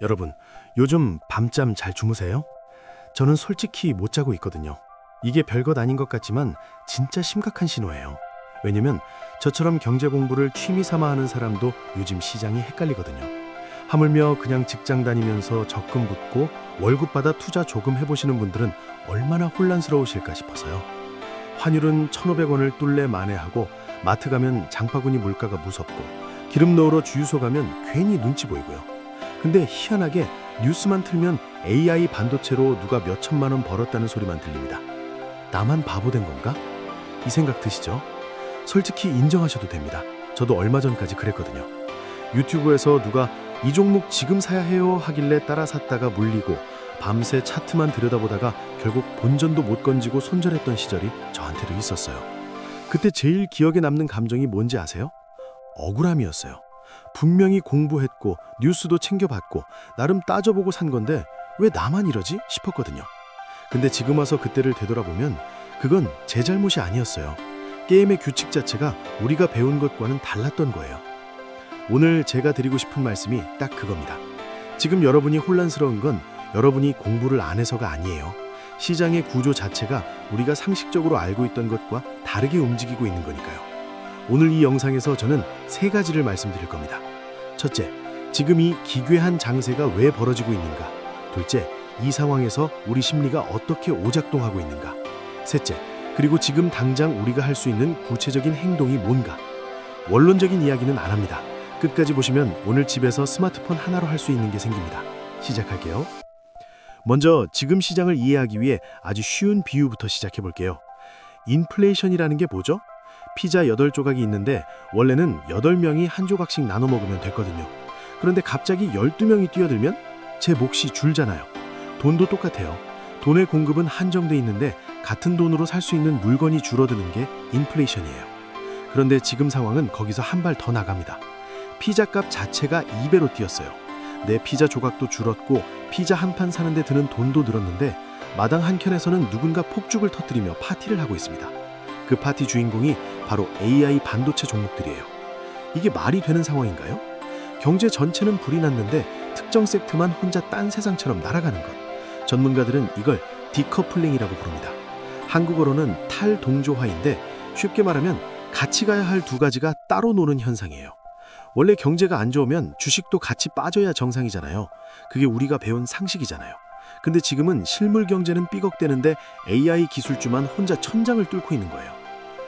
여러분, 요즘 밤잠 잘 주무세요? 저는 솔직히 못 자고 있거든요. 이게 별것 아닌 것 같지만 진짜 심각한 신호예요. 왜냐면 저처럼 경제 공부를 취미 삼아 하는 사람도 요즘 시장이 헷갈리거든요. 하물며 그냥 직장 다니면서 적금 붓고 월급 받아 투자 조금 해보시는 분들은 얼마나 혼란스러우실까 싶어서요. 환율은 1,500원을 뚫래 만회하고 마트 가면 장바구니 물가가 무섭고 기름 넣으러 주유소 가면 괜히 눈치 보이고요. 근데 희한하게 뉴스만 틀면 AI 반도체로 누가 몇 천만 원 벌었다는 소리만 들립니다. 나만 바보 된 건가? 이 생각 드시죠? 솔직히 인정하셔도 됩니다. 저도 얼마 전까지 그랬거든요. 유튜브에서 누가 이 종목 지금 사야 해요 하길래 따라 샀다가 물리고 밤새 차트만 들여다보다가 결국 본전도 못 건지고 손절했던 시절이 저한테도 있었어요. 그때 제일 기억에 남는 감정이 뭔지 아세요? 억울함이었어요. 분명히 공부했고 뉴스도 챙겨봤고 나름 따져보고 산 건데 왜 나만 이러지 싶었거든요. 근데 지금 와서 그때를 되돌아보면 그건 제 잘못이 아니었어요. 게임의 규칙 자체가 우리가 배운 것과는 달랐던 거예요. 오늘 제가 드리고 싶은 말씀이 딱 그겁니다. 지금 여러분이 혼란스러운 건 여러분이 공부를 안 해서가 아니에요. 시장의 구조 자체가 우리가 상식적으로 알고 있던 것과 다르게 움직이고 있는 거니까요. 오늘 이 영상에서 저는 3가지를 말씀드릴 겁니다. 첫째, 지금 이 기괴한 장세가 왜 벌어지고 있는가? 둘째, 이 상황에서 우리 심리가 어떻게 오작동하고 있는가? 셋째, 그리고 지금 당장 우리가 할 수 있는 구체적인 행동이 뭔가? 원론적인 이야기는 안 합니다. 끝까지 보시면 오늘 집에서 스마트폰 하나로 할 수 있는 게 생깁니다. 시작할게요. 먼저 지금 시장을 이해하기 위해 아주 쉬운 비유부터 시작해 볼게요. 인플레이션이라는 게 뭐죠? 피자 8조각이 있는데 원래는 8명이 한 조각씩 나눠 먹으면 됐거든요. 그런데 갑자기 12명이 뛰어들면 제 몫이 줄잖아요. 돈도 똑같아요. 돈의 공급은 한정돼 있는데 같은 돈으로 살 수 있는 물건이 줄어드는 게 인플레이션이에요. 그런데 지금 상황은 거기서 한 발 더 나갑니다. 피자 값 자체가 2배로 뛰었어요. 내 피자 조각도 줄었고 피자 한 판 사는데 드는 돈도 늘었는데 마당 한켠에서는 누군가 폭죽을 터뜨리며 파티를 하고 있습니다. 그 파티 주인공이 바로 AI 반도체 종목들이에요. 이게 말이 되는 상황인가요? 경제 전체는 불이 났는데 특정 섹터만 혼자 딴 세상처럼 날아가는 것. 전문가들은 이걸 디커플링이라고 부릅니다. 한국어로는 탈동조화인데 쉽게 말하면 같이 가야 할 2가지가 따로 노는 현상이에요. 원래 경제가 안 좋으면 주식도 같이 빠져야 정상이잖아요. 그게 우리가 배운 상식이잖아요. 근데 지금은 실물 경제는 삐걱대는데 AI 기술주만 혼자 천장을 뚫고 있는 거예요.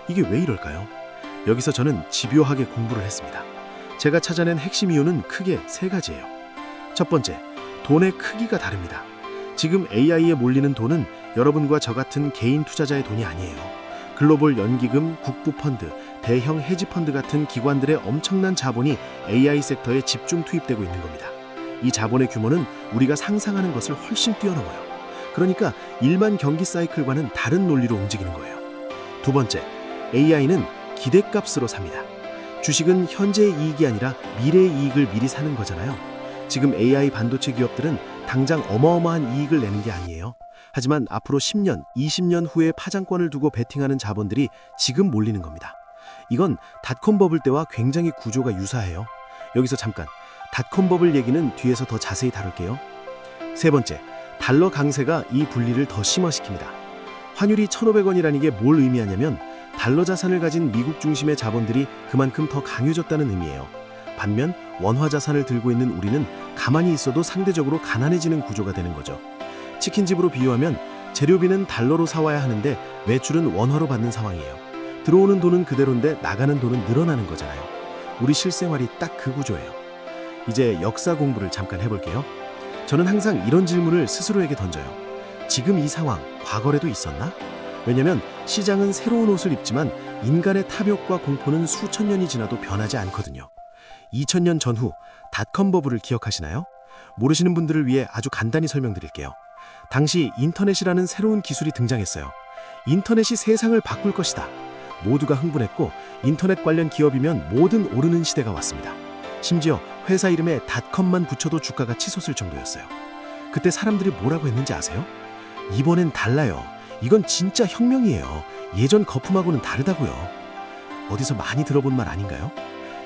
이게 왜 이럴까요? 여기서 저는 집요하게 공부를 했습니다. 제가 찾아낸 핵심 이유는 크게 3가지예요. 첫 번째, 돈의 크기가 다릅니다. 지금 AI에 몰리는 돈은 여러분과 저 같은 개인 투자자의 돈이 아니에요. 글로벌 연기금, 국부펀드, 대형 헤지펀드 같은 기관들의 엄청난 자본이 AI 섹터에 집중 투입되고 있는 겁니다. 이 자본의 규모는 우리가 상상하는 것을 훨씬 뛰어넘어요. 그러니까 일반 경기 사이클과는 다른 논리로 움직이는 거예요. 두 번째, AI는 기대값으로 삽니다. 주식은 현재의 이익이 아니라 미래의 이익을 미리 사는 거잖아요. 지금 AI 반도체 기업들은 당장 어마어마한 이익을 내는 게 아니에요. 하지만 앞으로 10년, 20년 후에 파장권을 두고 베팅하는 자본들이 지금 몰리는 겁니다. 이건 닷컴 버블 때와 굉장히 구조가 유사해요. 여기서 잠깐, 닷컴 버블 얘기는 뒤에서 더 자세히 다룰게요. 세 번째, 달러 강세가 이 분리를 더 심화시킵니다. 환율이 1,500원이라는 게 뭘 의미하냐면 달러 자산을 가진 미국 중심의 자본들이 그만큼 더 강해졌다는 의미예요. 반면 원화 자산을 들고 있는 우리는 가만히 있어도 상대적으로 가난해지는 구조가 되는 거죠. 치킨집으로 비유하면 재료비는 달러로 사와야 하는데 매출은 원화로 받는 상황이에요. 들어오는 돈은 그대로인데 나가는 돈은 늘어나는 거잖아요. 우리 실생활이 딱 그 구조예요. 이제 역사 공부를 잠깐 해볼게요. 저는 항상 이런 질문을 스스로에게 던져요. 지금 이 상황, 과거에도 있었나? 왜냐면 시장은 새로운 옷을 입지만 인간의 탐욕과 공포는 수천 년이 지나도 변하지 않거든요. 2000년 전후 닷컴 버블을 기억하시나요? 모르시는 분들을 위해 아주 간단히 설명드릴게요. 당시 인터넷이라는 새로운 기술이 등장했어요. 인터넷이 세상을 바꿀 것이다. 모두가 흥분했고 인터넷 관련 기업이면 뭐든 오르는 시대가 왔습니다. 심지어 회사 이름에 닷컴만 붙여도 주가가 치솟을 정도였어요. 그때 사람들이 뭐라고 했는지 아세요? 이번엔 달라요. 이건 진짜 혁명이에요. 예전 거품하고는 다르다고요. 어디서 많이 들어본 말 아닌가요?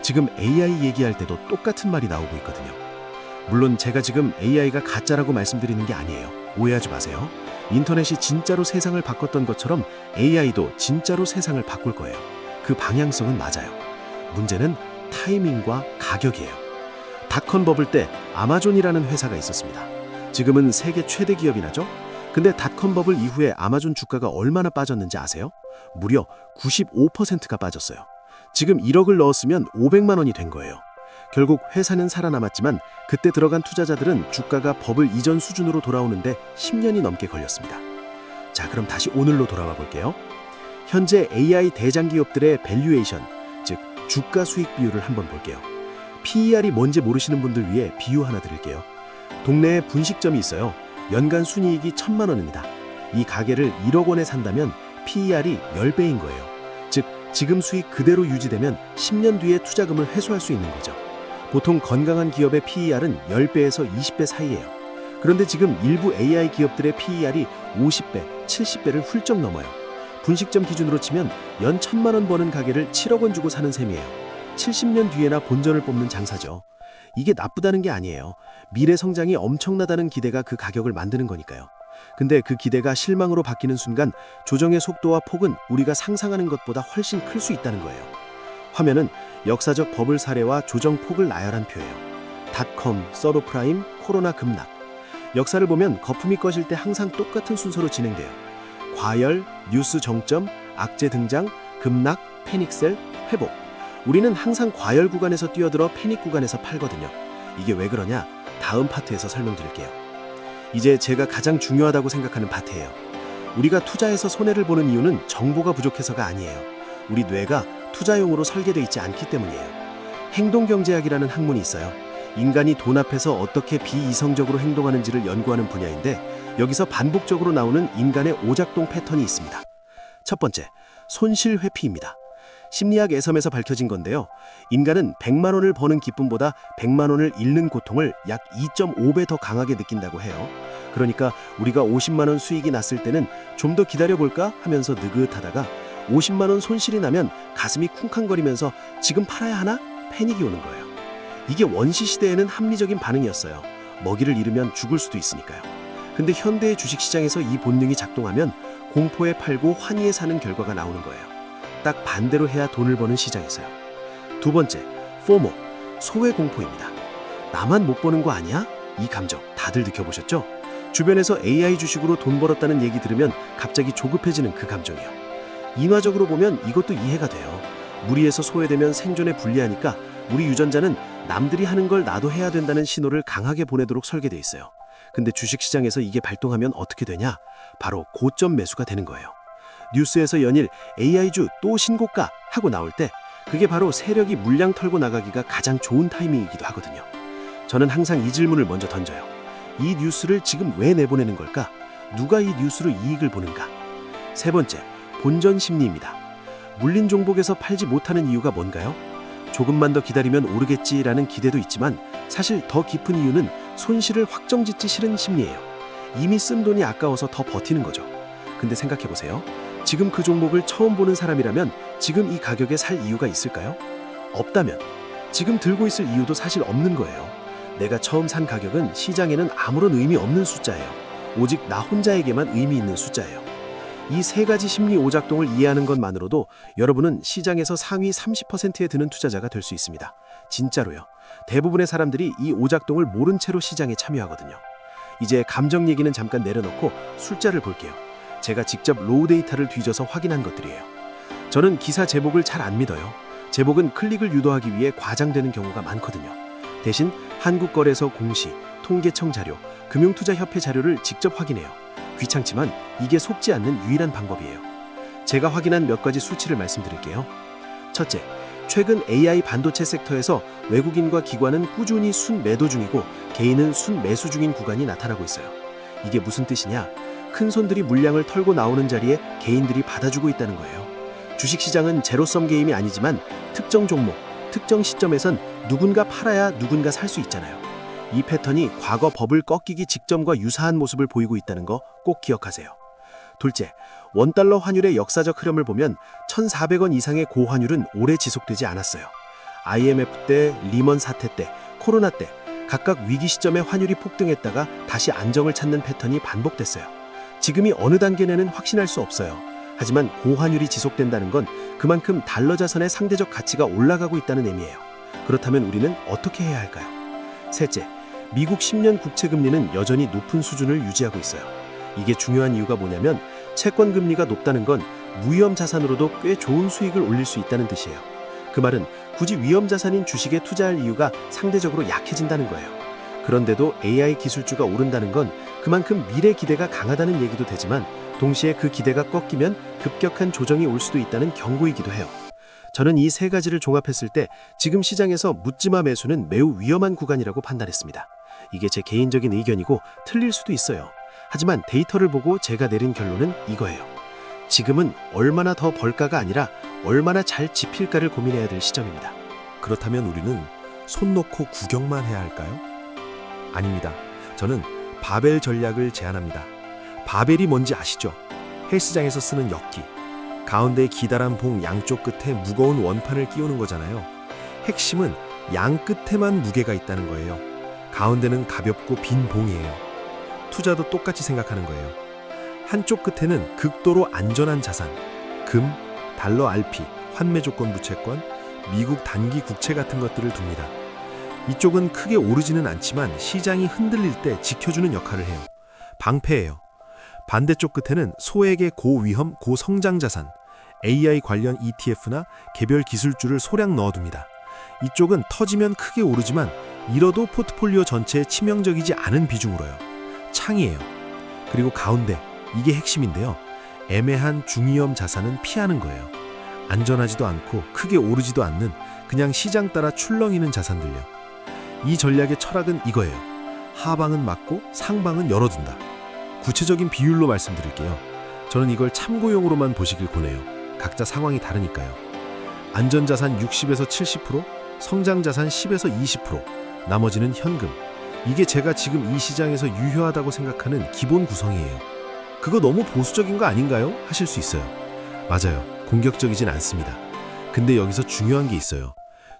지금 AI 얘기할 때도 똑같은 말이 나오고 있거든요. 물론 제가 지금 AI가 가짜라고 말씀드리는 게 아니에요. 오해하지 마세요. 인터넷이 진짜로 세상을 바꿨던 것처럼 AI도 진짜로 세상을 바꿀 거예요. 그 방향성은 맞아요. 문제는 타이밍과 가격이에요. 닷컴 버블 때 아마존이라는 회사가 있었습니다. 지금은 세계 최대 기업이나죠? 근데 닷컴 버블 이후에 아마존 주가가 얼마나 빠졌는지 아세요? 무려 95%가 빠졌어요. 지금 1억을 넣었으면 500만 원이 된 거예요. 결국 회사는 살아남았지만 그때 들어간 투자자들은 주가가 버블 이전 수준으로 돌아오는데 10년이 넘게 걸렸습니다. 자, 그럼 다시 오늘로 돌아와 볼게요. 현재 AI 대장 기업들의 밸류에이션, 즉 주가 수익 비율을 한번 볼게요. PER이 뭔지 모르시는 분들 위해 비유 하나 드릴게요. 동네에 분식점이 있어요. 연간 순이익이 1,000만 원입니다. 이 가게를 1억 원에 산다면 PER이 10배인 거예요. 즉 지금 수익 그대로 유지되면 10년 뒤에 투자금을 회수할 수 있는 거죠. 보통 건강한 기업의 PER은 10배에서 20배 사이예요. 그런데 지금 일부 AI 기업들의 PER이 50배, 70배를 훌쩍 넘어요. 분식점 기준으로 치면 연 1,000만 원 버는 가게를 7억 원 주고 사는 셈이에요. 70년 뒤에나 본전을 뽑는 장사죠. 이게 나쁘다는 게 아니에요. 미래 성장이 엄청나다는 기대가 그 가격을 만드는 거니까요. 근데 그 기대가 실망으로 바뀌는 순간 조정의 속도와 폭은 우리가 상상하는 것보다 훨씬 클 수 있다는 거예요. 화면은 역사적 버블 사례와 조정 폭을 나열한 표예요. 닷컴, 서브프라임, 코로나 급락. 역사를 보면 거품이 꺼질 때 항상 똑같은 순서로 진행돼요. 과열, 뉴스 정점, 악재 등장, 급락, 패닉셀, 회복. 우리는 항상 과열 구간에서 뛰어들어 패닉 구간에서 팔거든요. 이게 왜 그러냐? 다음 파트에서 설명드릴게요. 이제 제가 가장 중요하다고 생각하는 파트예요. 우리가 투자해서 손해를 보는 이유는 정보가 부족해서가 아니에요. 우리 뇌가 투자용으로 설계되어 있지 않기 때문이에요. 행동경제학이라는 학문이 있어요. 인간이 돈 앞에서 어떻게 비이성적으로 행동하는지를 연구하는 분야인데 여기서 반복적으로 나오는 인간의 오작동 패턴이 있습니다. 첫 번째, 손실회피입니다. 심리학 애섬에서 밝혀진 건데요. 인간은 100만 원을 버는 기쁨보다 100만 원을 잃는 고통을 약 2.5배 더 강하게 느낀다고 해요. 그러니까 우리가 50만 원 수익이 났을 때는 좀 더 기다려볼까 하면서 느긋하다가 50만 원 손실이 나면 가슴이 쿵쾅거리면서 지금 팔아야 하나? 패닉이 오는 거예요. 이게 원시 시대에는 합리적인 반응이었어요. 먹이를 잃으면 죽을 수도 있으니까요. 근데 현대의 주식시장에서 이 본능이 작동하면 공포에 팔고 환희에 사는 결과가 나오는 거예요. 딱 반대로 해야 돈을 버는 시장에서요. 두 번째, 포모, 소외 공포입니다. 나만 못 버는 거 아니야? 이 감정 다들 느껴보셨죠? 주변에서 AI 주식으로 돈 벌었다는 얘기 들으면 갑자기 조급해지는 그 감정이요. 인화적으로 보면 이것도 이해가 돼요. 무리해서 소외되면 생존에 불리하니까 우리 유전자는 남들이 하는 걸 나도 해야 된다는 신호를 강하게 보내도록 설계돼 있어요. 근데 주식시장에서 이게 발동하면 어떻게 되냐? 바로 고점 매수가 되는 거예요. 뉴스에서 연일 AI주 또 신고가 하고 나올 때 그게 바로 세력이 물량 털고 나가기가 가장 좋은 타이밍이기도 하거든요. 저는 항상 이 질문을 먼저 던져요. 이 뉴스를 지금 왜 내보내는 걸까? 누가 이 뉴스로 이익을 보는가? 세 번째, 본전 심리입니다. 물린 종목에서 팔지 못하는 이유가 뭔가요? 조금만 더 기다리면 오르겠지라는 기대도 있지만 사실 더 깊은 이유는 손실을 확정짓기 싫은 심리예요. 이미 쓴 돈이 아까워서 더 버티는 거죠. 근데 생각해보세요. 지금 그 종목을 처음 보는 사람이라면 지금 이 가격에 살 이유가 있을까요? 없다면 지금 들고 있을 이유도 사실 없는 거예요. 내가 처음 산 가격은 시장에는 아무런 의미 없는 숫자예요. 오직 나 혼자에게만 의미 있는 숫자예요. 이 세 가지 심리 오작동을 이해하는 것만으로도 여러분은 시장에서 상위 30%에 드는 투자자가 될 수 있습니다. 진짜로요. 대부분의 사람들이 이 오작동을 모른 채로 시장에 참여하거든요. 이제 감정 얘기는 잠깐 내려놓고 숫자를 볼게요. 제가 직접 로우 데이터를 뒤져서 확인한 것들이에요. 저는 기사 제목을 잘 안 믿어요. 제목은 클릭을 유도하기 위해 과장되는 경우가 많거든요. 대신 한국거래소 공시, 통계청 자료, 금융투자협회 자료를 직접 확인해요. 귀찮지만 이게 속지 않는 유일한 방법이에요. 제가 확인한 몇 가지 수치를 말씀드릴게요. 첫째, 최근 AI 반도체 섹터에서 외국인과 기관은 꾸준히 순매도 중이고 개인은 순매수 중인 구간이 나타나고 있어요. 이게 무슨 뜻이냐? 큰 손들이 물량을 털고 나오는 자리에 개인들이 받아주고 있다는 거예요. 주식시장은 제로섬 게임이 아니지만 특정 종목, 특정 시점에선 누군가 팔아야 누군가 살 수 있잖아요. 이 패턴이 과거 버블 꺾이기 직전과 유사한 모습을 보이고 있다는 거 꼭 기억하세요. 둘째, 원달러 환율의 역사적 흐름을 보면 1,400원 이상의 고환율은 오래 지속되지 않았어요. IMF 때, 리먼 사태 때, 코로나 때 각각 위기 시점에 환율이 폭등했다가 다시 안정을 찾는 패턴이 반복됐어요. 지금이 어느 단계냐는 확신할 수 없어요. 하지만 고환율이 지속된다는 건 그만큼 달러 자산의 상대적 가치가 올라가고 있다는 의미예요. 그렇다면 우리는 어떻게 해야 할까요? 셋째, 미국 10년 국채 금리는 여전히 높은 수준을 유지하고 있어요. 이게 중요한 이유가 뭐냐면 채권 금리가 높다는 건 무위험 자산으로도 꽤 좋은 수익을 올릴 수 있다는 뜻이에요. 그 말은 굳이 위험 자산인 주식에 투자할 이유가 상대적으로 약해진다는 거예요. 그런데도 AI 기술주가 오른다는 건 그만큼 미래 기대가 강하다는 얘기도 되지만 동시에 그 기대가 꺾이면 급격한 조정이 올 수도 있다는 경고이기도 해요. 저는 이 세 가지를 종합했을 때 지금 시장에서 묻지마 매수는 매우 위험한 구간이라고 판단했습니다. 이게 제 개인적인 의견이고 틀릴 수도 있어요. 하지만 데이터를 보고 제가 내린 결론은 이거예요. 지금은 얼마나 더 벌까가 아니라 얼마나 잘 집힐까를 고민해야 될 시점입니다. 그렇다면 우리는 손 놓고 구경만 해야 할까요? 아닙니다. 저는 바벨 전략을 제안합니다. 바벨이 뭔지 아시죠? 헬스장에서 쓰는 역기. 가운데 기다란 봉 양쪽 끝에 무거운 원판을 끼우는 거잖아요. 핵심은 양 끝에만 무게가 있다는 거예요. 가운데는 가볍고 빈 봉이에요. 투자도 똑같이 생각하는 거예요. 한쪽 끝에는 극도로 안전한 자산, 금, 달러 RP, 환매 조건 부채권, 미국 단기 국채 같은 것들을 둡니다. 이쪽은 크게 오르지는 않지만 시장이 흔들릴 때 지켜주는 역할을 해요. 방패예요. 반대쪽 끝에는 소액의 고위험, 고성장 자산, AI 관련 ETF나 개별 기술주를 소량 넣어둡니다. 이쪽은 터지면 크게 오르지만 잃어도 포트폴리오 전체에 치명적이지 않은 비중으로요. 창이에요. 그리고 가운데, 이게 핵심인데요. 애매한 중위험 자산은 피하는 거예요. 안전하지도 않고 크게 오르지도 않는 그냥 시장 따라 출렁이는 자산들요. 이 전략의 철학은 이거예요. 하방은 막고 상방은 열어둔다. 구체적인 비율로 말씀드릴게요. 저는 이걸 참고용으로만 보시길 권해요. 각자 상황이 다르니까요. 안전자산 60에서 70%, 성장자산 10에서 20%, 나머지는 현금. 이게 제가 지금 이 시장에서 유효하다고 생각하는 기본 구성이에요. 그거 너무 보수적인 거 아닌가요? 하실 수 있어요. 맞아요. 공격적이진 않습니다. 근데 여기서 중요한 게 있어요.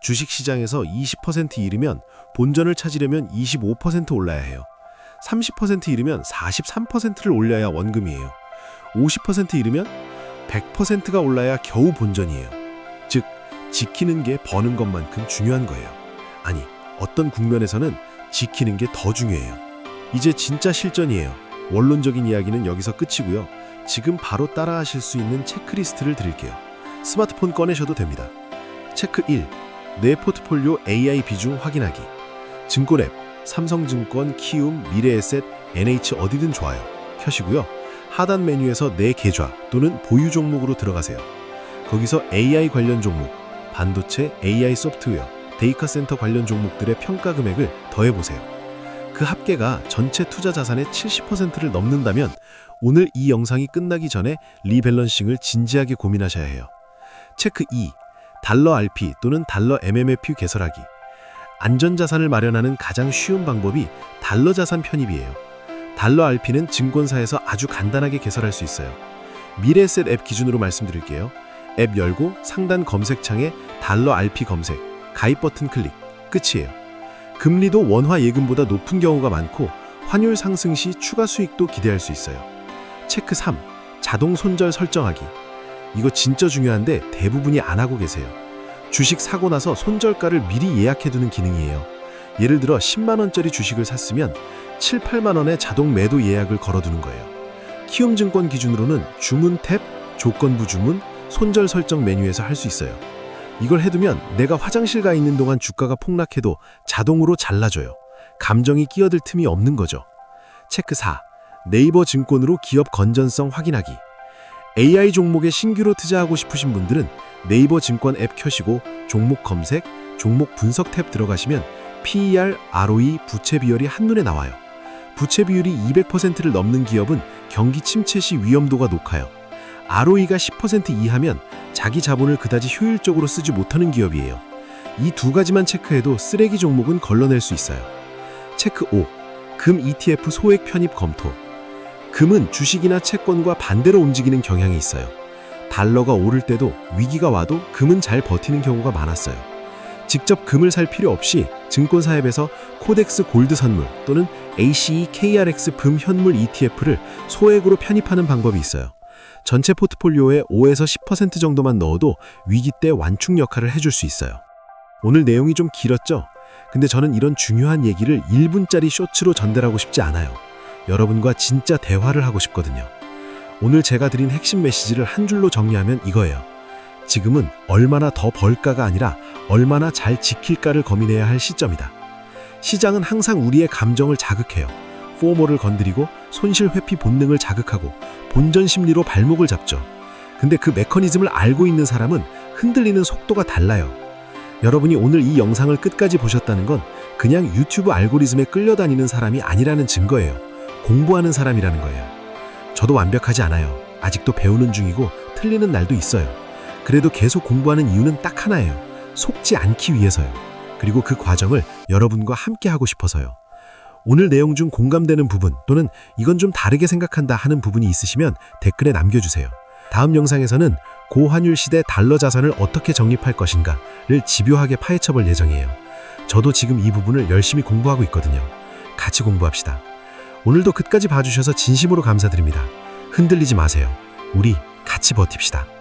주식시장에서 20% 잃으면 본전을 찾으려면 25% 올라야 해요. 30% 잃으면 43%를 올려야 원금이에요. 50% 잃으면 100%가 올라야 겨우 본전이에요. 즉, 지키는 게 버는 것만큼 중요한 거예요. 아니, 어떤 국면에서는 지키는 게 더 중요해요. 이제 진짜 실전이에요. 원론적인 이야기는 여기서 끝이고요. 지금 바로 따라하실 수 있는 체크리스트를 드릴게요. 스마트폰 꺼내셔도 됩니다. 체크 1. 내 포트폴리오 AI 비중 확인하기. 증권 앱, 삼성증권, 키움, 미래에셋, NH 어디든 좋아요. 켜시고요. 하단 메뉴에서 내 계좌 또는 보유 종목으로 들어가세요. 거기서 AI 관련 종목, 반도체, AI 소프트웨어, 데이터 센터 관련 종목들의 평가 금액을 더해보세요. 그 합계가 전체 투자 자산의 70%를 넘는다면 오늘 이 영상이 끝나기 전에 리밸런싱을 진지하게 고민하셔야 해요. 체크 2. 달러 RP 또는 달러 MMFU 개설하기. 안전자산을 마련하는 가장 쉬운 방법이 달러 자산 편입이에요. 달러 RP는 증권사에서 아주 간단하게 개설할 수 있어요. 미래에셋 앱 기준으로 말씀드릴게요. 앱 열고 상단 검색창에 달러 RP 검색, 가입 버튼 클릭, 끝이에요. 금리도 원화 예금보다 높은 경우가 많고 환율 상승 시 추가 수익도 기대할 수 있어요. 체크 3. 자동 손절 설정하기. 이거 진짜 중요한데 대부분이 안 하고 계세요. 주식 사고 나서 손절가를 미리 예약해두는 기능이에요. 예를 들어 10만 원짜리 주식을 샀으면 7, 8만 원에 자동 매도 예약을 걸어두는 거예요. 키움증권 기준으로는 주문 탭, 조건부 주문, 손절 설정 메뉴에서 할 수 있어요. 이걸 해두면 내가 화장실 가 있는 동안 주가가 폭락해도 자동으로 잘라줘요. 감정이 끼어들 틈이 없는 거죠. 체크 4. 네이버 증권으로 기업 건전성 확인하기. AI 종목에 신규로 투자하고 싶으신 분들은 네이버 증권 앱 켜시고 종목 검색, 종목 분석 탭 들어가시면 PER, ROE, 부채 비율이 한눈에 나와요. 부채 비율이 200%를 넘는 기업은 경기 침체 시 위험도가 높아요. ROE가 10% 이하면 자기 자본을 그다지 효율적으로 쓰지 못하는 기업이에요. 이 두 가지만 체크해도 쓰레기 종목은 걸러낼 수 있어요. 체크 5. 금 ETF 소액 편입 검토. 금은 주식이나 채권과 반대로 움직이는 경향이 있어요. 달러가 오를 때도 위기가 와도 금은 잘 버티는 경우가 많았어요. 직접 금을 살 필요 없이 증권사 앱에서 코덱스 골드 선물 또는 ACE KRX 금 현물 ETF를 소액으로 편입하는 방법이 있어요. 전체 포트폴리오에 5에서 10% 정도만 넣어도 위기 때 완충 역할을 해줄 수 있어요. 오늘 내용이 좀 길었죠? 근데 저는 이런 중요한 얘기를 1분짜리 쇼츠로 전달하고 싶지 않아요. 여러분과 진짜 대화를 하고 싶거든요. 오늘 제가 드린 핵심 메시지를 한 줄로 정리하면 이거예요. 지금은 얼마나 더 벌까가 아니라 얼마나 잘 지킬까를 고민해야 할 시점이다. 시장은 항상 우리의 감정을 자극해요. 포모를 건드리고 손실 회피 본능을 자극하고 본전 심리로 발목을 잡죠. 근데 그 메커니즘을 알고 있는 사람은 흔들리는 속도가 달라요. 여러분이 오늘 이 영상을 끝까지 보셨다는 건 그냥 유튜브 알고리즘에 끌려다니는 사람이 아니라는 증거예요. 공부하는 사람이라는 거예요. 저도 완벽하지 않아요. 아직도 배우는 중이고 틀리는 날도 있어요. 그래도 계속 공부하는 이유는 딱 하나예요. 속지 않기 위해서요. 그리고 그 과정을 여러분과 함께 하고 싶어서요. 오늘 내용 중 공감되는 부분 또는 이건 좀 다르게 생각한다 하는 부분이 있으시면 댓글에 남겨주세요. 다음 영상에서는 고환율 시대 달러 자산을 어떻게 정립할 것인가를 집요하게 파헤쳐볼 예정이에요. 저도 지금 이 부분을 열심히 공부하고 있거든요. 같이 공부합시다. 오늘도 끝까지 봐주셔서 진심으로 감사드립니다. 흔들리지 마세요. 우리 같이 버팁시다.